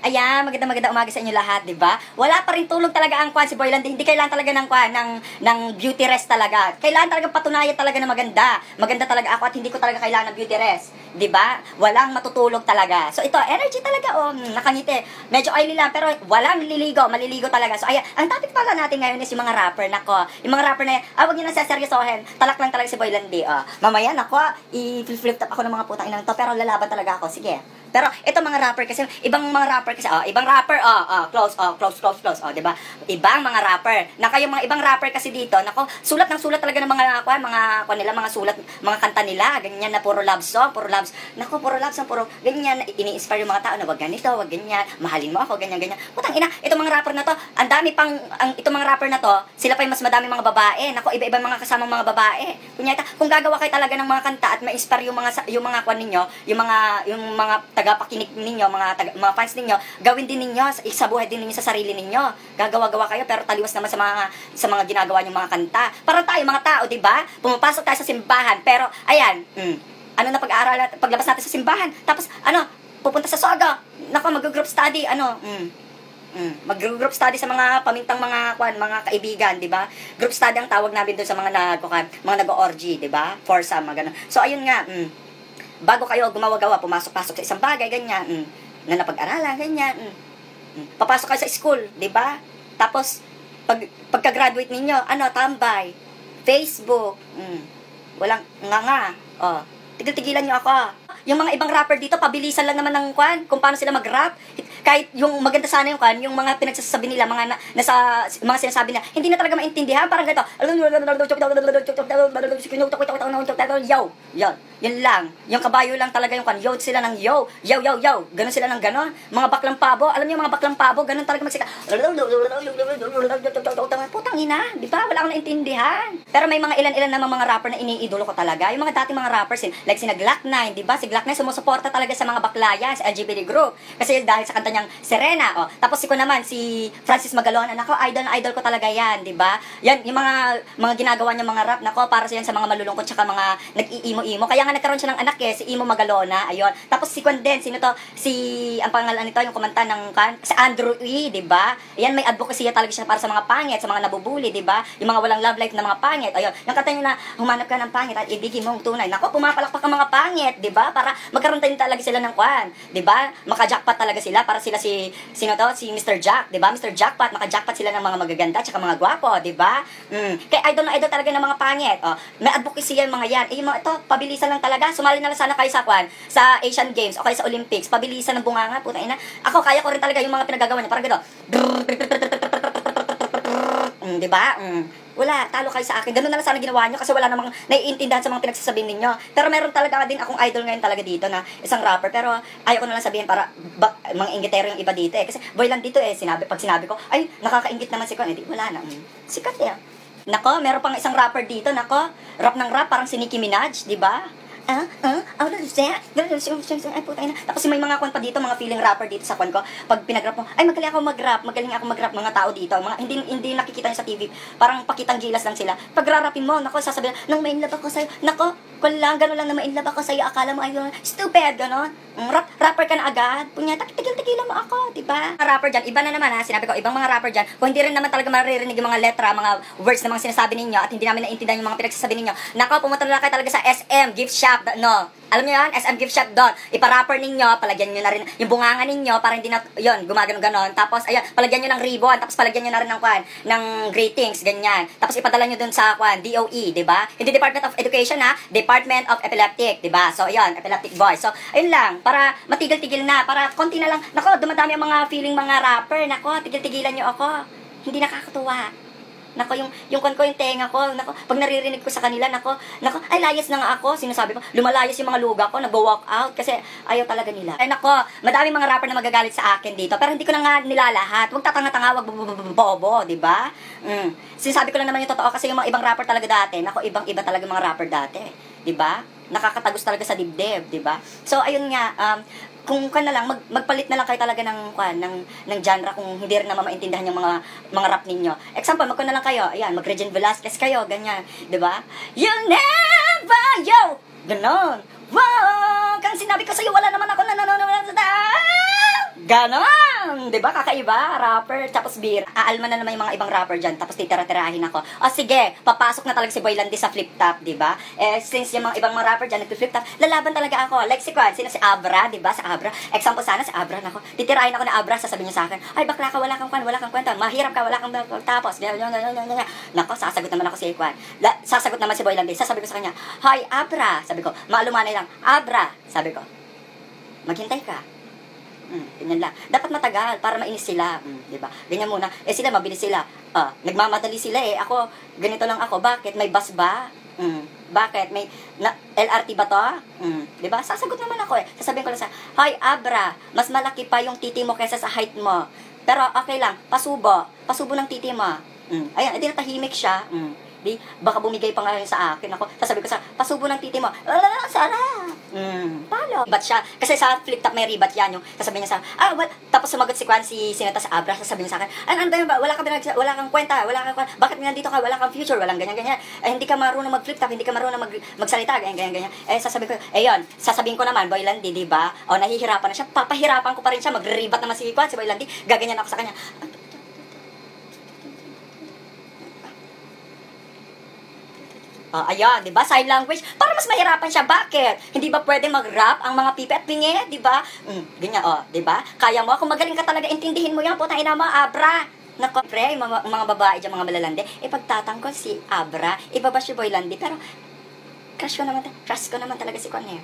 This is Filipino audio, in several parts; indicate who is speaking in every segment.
Speaker 1: Ayan, magandang umaga sa inyo lahat, 'di ba? Wala pa rin tulog talaga ang kwan si Boyland. Hindi kailangan talaga ng kwan ng beauty rest talaga. Kailangan talaga patunayan talaga na maganda. Maganda talaga ako at hindi ko talaga kailangan ng beauty rest, 'di ba? Walang matutulog talaga. So ito, energy talaga nakangiti. Medyo oily lang pero walang liligo, maliligo talaga. So ayan, ang topic pala natin ngayon is yung mga rapper nako. Yung mga rapper na wag niyo na seryosohin. Talak lang talaga si Boyland. Mamaya nako, i-flip top ako ng mga putang inang to pero lalaban talaga ako. Sige. Pero ito mga rapper kasi, ibang rapper, close, di ba? Ibang mga rapper. Naka yung mga ibang rapper kasi dito, nako, sulat ng sulat talaga ng mga mga sulat, mga kanta nila, ganyan na puro love song, puro love song, puro ganyan, ini-inspire yung mga tao na wag ganito, wag ganyan, mahalin mo ako, ganyan. Putang ina, itong mga rapper na to, itong mga rapper na to, sila pa yung mas madami mga babae. Nako, iba-iba mga kasamang mga babae. Kunyata, kung gagawa kayo talaga ng mga kanta at ma-inspire yung mga kwan ninyo, yung mga tagapakinig ninyo, mga fans ninyo, gawin din ninyo, isabuhay din ninyo sa sarili ninyo. Gagawa-gawa kayo pero taliwas naman sa mga ginagawa nyong mga kanta. Para tayo mga tao, 'di ba? Pumapasok tayo sa simbahan, pero ayan, pag-aaral, paglabas natin sa simbahan, tapos pupunta sa soga. Nako, mag-group study, mag-group study sa mga pamintang mga kaibigan, 'di ba? Group study ang tawag namin doon sa mga nag-orgy, 'di ba? Foursome, ganun. So ayun nga, bago kayo gumawa-gawa, pumasok-pasok sa isang bagay, ganyan, na napag-aralan, ganyan, papasok kayo sa school, di ba? Tapos, pagka-graduate ninyo, tambay, Facebook, walang tigil-tigilan nyo ako. Yung mga ibang rapper dito, pabilisan lang naman ng kung paano sila mag-rap. Kahit yung maganda sana yung mga pinagsasabi nila, mga sinasabi nila, hindi na talaga maintindihan, parang ganito. Yan lang. Yung kabayo lang talaga yung yo sila ng yo. Ganon sila ng ganon. Mga baklang pabo, alam niyo mga baklang pabo, ganon talaga magsika. Putang ina, di ba? Wala akong naintindihan. Pero may mga ilan-ilan namang mga rapper na iniidolo ko talaga. Yung mga dating mga rappers, like sina Glock 9, di ba? Si Glock 9 sumusuporta talaga sa mga baklayan, sa LGBT group. Kasi dahil sa kanta niyang Serena, Tapos ko naman, si Francis Magalona, nako, idol ko talaga yan, di ba? Yan, yung mga ginagawa niya mga rap, nako, para sa yan sa mga malulungkot, tsaka mga nag-iimo-imo. Kaya nga nagkaroon siya ng anak si Imo Magalona, ayun. Tapos si Kwanden, sino to? Ang pangalan nito, yung kumanta ng si Andrew E, di ba? Ayan, may advocacy talaga siya para sa mga pangit, sa mga nabubuli, di ba? Yung mga walang love life na mga pangit, ayun. Yung kanta niya na, humanap ka ng pangit at ibigin mong tunay. Nako, pumapalakpak ang mga pangit, di ba? Para magkaroon tayo talaga sila ng di ba? Maka-jackpot talaga sila para sila si Mr. Jack, di ba? Mr. Jackpot, maka-jackpot sila ng mga magaganda tsaka mga gwapo, di ba? Kaya idol na idol talaga ng mga pangit. May advocacy yan mga yan. Yung mga ito, pabilisan lang talaga. Sumali na lang sana kayo sa Asian Games o kayo sa Olympics. Pabilisan ng bunganga, puta ina. Ako kaya ko rin talaga yung mga pinagagawa niya, parang gano'n. Di ba? Wala, talo kayo sa akin. Ganun na lang sana ginawa nyo kasi wala namang naiintindihan sa mga pinagsasabihin ninyo. Pero meron talaga din akong idol ngayon talaga dito na isang rapper. Pero ayaw ko na lang sabihin para mga inggitero yung iba dito Kasi Boyland dito pag sinabi ko, ay, nakakaingit naman si Kwan. Wala na. Sikat Nako, meron pang isang rapper dito. Nako, rap ng rap, parang si Nicki Minaj, di ba? Ay, puta ina. Tapos may mga kwan pa dito, mga feeling rapper dito sa kwan ko. Pag pinag-rap mo, ay, magaling ako mag-rap, mga tao dito. Hindi nakikita nyo sa TV. Parang pakitang gilas lang sila. Pag rarapin mo, nako, sasabihin, nang ma-inlove ako sa'yo. Nako, gano'n lang na ma-inlove ako sa'yo. Akala mo, ayun, stupid, gano'n. Rapper ka na agad. Punya, tigil-tigilan mo ako, diba? Mga rapper dyan, iba na naman sinabi ko, ibang mga rapper dyan, kung hindi rin naman talaga maririnig yung mga letra, mga words na mga sinasabi ninyo, at hindi namin naintindihan yung mga pinagsasabi ninyo, nako, pumunta na kayo talaga sa SM, gift shop, alam niyo yan, SM gift shop doon, ipa-rapper ninyo, palagyan nyo na rin yung bunganga ninyo, para hindi na, yun, gumagano-ganon, tapos, ayun, palagyan nyo ng ribbon, tapos palagyan nyo na rin ng greetings, ganyan, tapos ipadala nyo dun sa, DOE, diba? Hindi Department of Education, Department of Epileptic, diba? So, ayun, epileptic voice. So, ayun lang, para matigil-tigil na, para konti na lang, nako, dumadami ang mga feeling mga rapper, nako, tigil-tigilan nyo ako, hindi nakakatuwa. Nako, yung tenga ko, nako, pag naririnig ko sa kanila, nako, ay, layas na nga ako, sinasabi ko, lumalayas yung mga luga ko, nag-walk out, kasi ayaw talaga nila. Ay, nako, madaming mga rapper na magagalit sa akin dito, pero hindi ko na nga nilalahat, huwag tatanga-tanga, wag bobo, diba? Sinasabi ko lang naman yung totoo, kasi yung mga ibang rapper talaga dati, nako, ibang-iba talaga mga rapper dati, diba? Nakakatagos talaga sa dibdib, diba? So, ayun nga, kung na lang magpalit na lang kayo talaga ng genre kung hindi rin naman maintindihan yung mga rap ninyo. Example, na lang kayo, ayan, mag-Regine Velasquez kayo, ganyan, 'di ba? You never yo. Ganon. Wow, kang sinabi ko sa iyo wala naman ako nanonood sa ganon. Di ba? Kakaiba, rapper, tapos beer. Aalma na naman yung mga ibang rapper dyan, tapos titira-tirahin ako. O sige, papasok na talaga si Boy Landi sa flip top, di ba? Since yung mga ibang mga rapper dyan, nag-flip top, lalaban talaga ako. Like si Kwan, sino si Abra, di ba? Si Abra. Example sana, si Abra, nako. Titirahin ako na Abra, sasabihin niya sa akin, ay bakla ka, wala kang Kwan, wala kang kwenta, mahirap ka, wala kang tapos. Nako, sasagot naman ako si Kwan. Sasagot naman si Boy Landi, sasabi ko sa kanya, hi Abra, sabi ko, maalumanay lang, Abra, sabi ko, maghintay ka. Ganyan lang. Dapat matagal para mainis sila. Di ba? Ganyan muna. Sila, mabilis sila. Nagmamadali sila eh. Ako, ganito lang ako. Bakit? May bus ba? Bakit? May LRT ba to? Di ba? Sasagot naman ako eh. Sasabihin ko lang hi, Abra, mas malaki pa yung titi mo kaysa sa height mo. Pero okay lang, pasubo. Pasubo ng titi mo. Ayan, edi natahimik siya. Di, baka bumigay pa nga yun sa akin. Ako, sasabi ko pasubo ng titi mo. Sarap! Palo. Ribat siya. Kasi sa flip top may ribat yan. Yung sasabihin niya tapos sumagot si Kwan, si Sinata sa Abra, sasabihin niya sa akin, ano ba yun ba? Wala kang kwenta, bakit nandito ka? Wala kang future, walang ganyan. Hindi ka marunong mag-flip top, hindi ka marunong magsalita, ganyan. Sasabihin ko, yun, sasabihin ko naman, Boy Landi, di ba? Nahihirapan na siya, papahirapan ko pa rin siya, magre-ribat naman si Kwan, si Boy Landi, gaganyan ako sa kanya. Ayan, di ba? Sign language. Para mas mahirapan siya. Bakit? Hindi ba pwedeng mag-rap ang mga pipi at pingi? Di ba? Ganyan, di ba? Kaya mo. Kung magaling ka talaga, intindihin mo yan. Putang ina mo, Abra. Nako, pre, mga babae dyan, mga malalandi. Pagtatanggol si Abra, ibaba si Boy Landi. Pero, crush ko naman talaga si Kwan eh.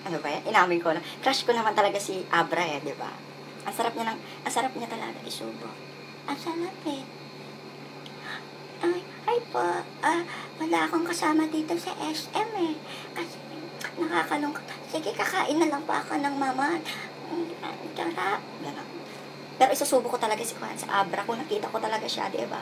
Speaker 1: Ano ba yan? Inamin ko na. Crush ko naman talaga si Abra eh, di ba? Ang sarap niya talaga isubo. Ang sarap eh. Ay po, wala akong kasama dito sa SM eh. Kasi nakakalungkot. Sige, kakain na lang po ako ng mama. Sarap. Pero isusubo ko talaga si Kwan sa Abra kung nakita ko talaga siya, di ba?